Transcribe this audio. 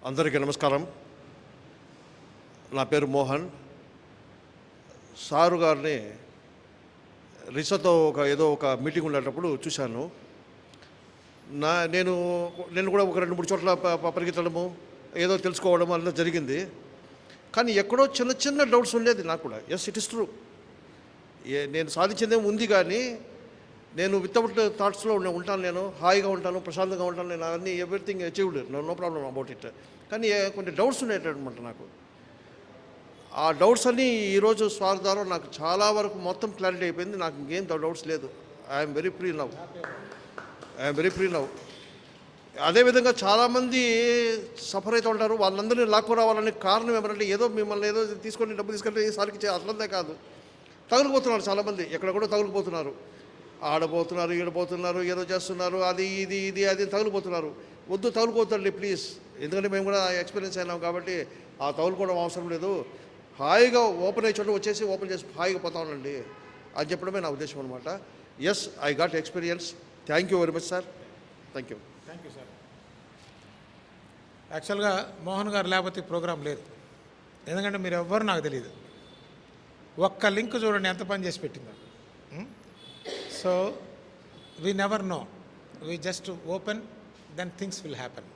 అందరికీ నమస్కారం. నా పేరు మోహన్. సారు గారిని రిషతో ఏదో ఒక మీటింగ్ ఉండేటప్పుడు చూశాను. నేను కూడా ఒక 2-3 చోట్ల పరిగెత్తడము, ఏదో తెలుసుకోవడం అలా జరిగింది. కానీ ఎక్కడో చిన్న చిన్న డౌట్స్ ఉండేది నాకు కూడా. Yes, it is true. నేను సాధించిందేమో ఉంది, కానీ నేను వితౌట్ థాట్స్లో ఉంటాను. నేను హాయిగా ఉంటాను, ప్రశాంతంగా ఉంటాను. నేను అన్నీ everything achieved, no problem about it. కానీ కొన్ని డౌట్స్ ఉండేటమాట నాకు. ఆ డౌట్స్ అన్నీ ఈరోజు స్వార్ ద్వారా నాకు చాలా వరకు మొత్తం క్లారిటీ అయిపోయింది. నాకు ఇంకేం డౌట్స్ లేదు. I'm very free now. అదేవిధంగా చాలామంది సఫర్ అవుతూ ఉంటారు. వాళ్ళందరినీ లాక్కురావాలనే కారణం ఏమంటే ఏదో మిమ్మల్ని ఏదో తీసుకొని డబ్బు తీసుకెళ్ళి ఈసారికి అసలంతే కాదు, తగులుకుపోతున్నారు చాలామంది. ఎక్కడ కూడా తగులుకుపోతున్నారు, ఆడబోతున్నారు, ఈడబోతున్నారు, ఏదో చేస్తున్నారు, అది తగులుకుపోతున్నారు. వద్దు, తగులుకోవద్దండి ప్లీజ్. ఎందుకంటే మేము కూడా ఎక్స్పీరియన్స్ అయినాం కాబట్టి ఆ తగులుకోవడం అవసరం లేదు. హాయిగా ఓపెన్ అయ్యే చోట వచ్చేసి ఓపెన్ చేసి హాయిగా పోతా ఉండండి అని చెప్పడమే నా ఉద్దేశం అనమాట. Yes, I got experience. Thank you very much sir. Thank you sir. Actually Mohan గారు లేకపోతే ప్రోగ్రాం లేదు. ఎందుకంటే మీరు ఎవ్వరు నాకు తెలియదు. ఒక్క లింక్ చూడండి ఎంత పని చేసి పెట్టిందో. So we never know, we just open, then things will happen.